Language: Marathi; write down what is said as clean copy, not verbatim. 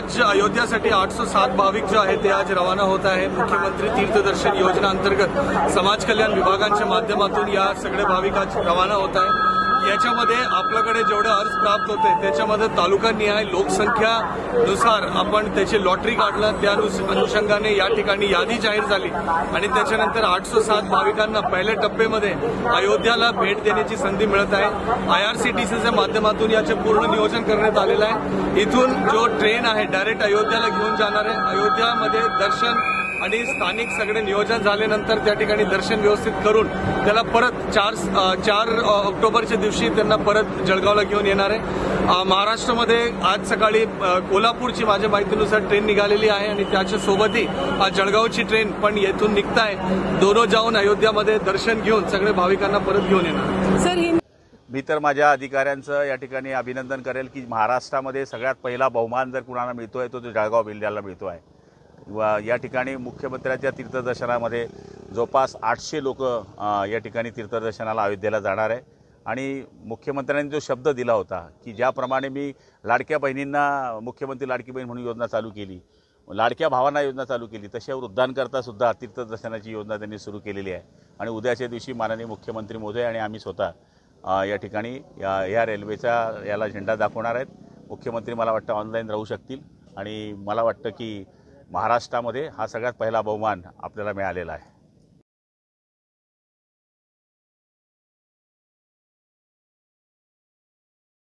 आज अयोध्यासाठी 807 भाविक जो आहे ते आज रवाना होत आहे। मुख्यमंत्री तीर्थदर्शन योजना अंतर्गत समाज कल्याण विभागांच्या माध्यमातून या सगळे भाविक आज रवाना होत आहे। याच्यामध्ये आपल्याकडे जेवढे अर्ज प्राप्त होते त्याच्यामध्ये तालुकानिहाय लोकसंख्यानुसार आपण त्याची लॉटरी काढलं, त्या अनुषंगाने या ठिकाणी यादी जाहीर झाली आणि त्याच्यानंतर 807 भाविकांना पहिल्या टप्प्यामध्ये अयोध्याला भेट देण्याची संधी मिळत आहे। IRCTCच्या माध्यमातून याचे पूर्ण नियोजन करण्यात आलेलं आहे। इथून जो ट्रेन आहे डायरेक्ट अयोध्याला घेऊन जाणार आहे। अयोध्यामध्ये दर्शन आणि स्थानिक सगळे नियोजन झाल्यानंतर त्या ठिकाणी दर्शन व्यवस्थित करून त्याला परत 4 ऑक्टोबरच्या दिवशी त्यांना परत जळगावला घेऊन येणार आहे। महाराष्ट्रामध्ये आज सकाळी कोल्हापूरची माझ्या माहितीनुसार ट्रेन निघालेली आहे आणि त्याच्यासोबतही आज जळगावची ट्रेन पण येथून निघत आहे। दोनों जाऊन अयोध्यामध्ये दर्शन घेऊन सगळे भाविकांना परत घेऊन येणार। सर, मी तर माझ्या अधिकाऱ्यांचं या ठिकाणी अभिनंदन करेल की महाराष्ट्रामध्ये सगळ्यात पहिला बहुमान जर कुणाला मिळतोय तो जळगाव जिल्ह्याला मिळतो आहे। या ठिकाणी मुख्यमंत्र्यांच्या तीर्थदर्शनामध्ये जवळपास 800 लोक या ठिकाणी तीर्थदर्शनाला अयोध्येला जाणार आहे आणि मुख्यमंत्र्यांनी जो शब्द दिला होता की ज्याप्रमाणे मी लाडक्या बहिणींना मुख्यमंत्री लाडकी बहीण म्हणून योजना चालू केली, लाडक्या भावांना योजना चालू केली, तशा वृद्धांकरता सुद्धा तीर्थदर्शनाची योजना त्यांनी सुरू केलेली आहे। आणि उद्याच्या दिवशी माननीय मुख्यमंत्री महोदय आणि आम्ही स्वतः या ठिकाणी या रेल्वेचा याला झेंडा दाखवणार आहेत। मुख्यमंत्री मला वाटतं ऑनलाईन राहू शकतील आणि मला वाटतं की महाराष्ट्रामध्ये हा सगळ्यात पहिला बहुमान आपल्याला मिळालेला आहे।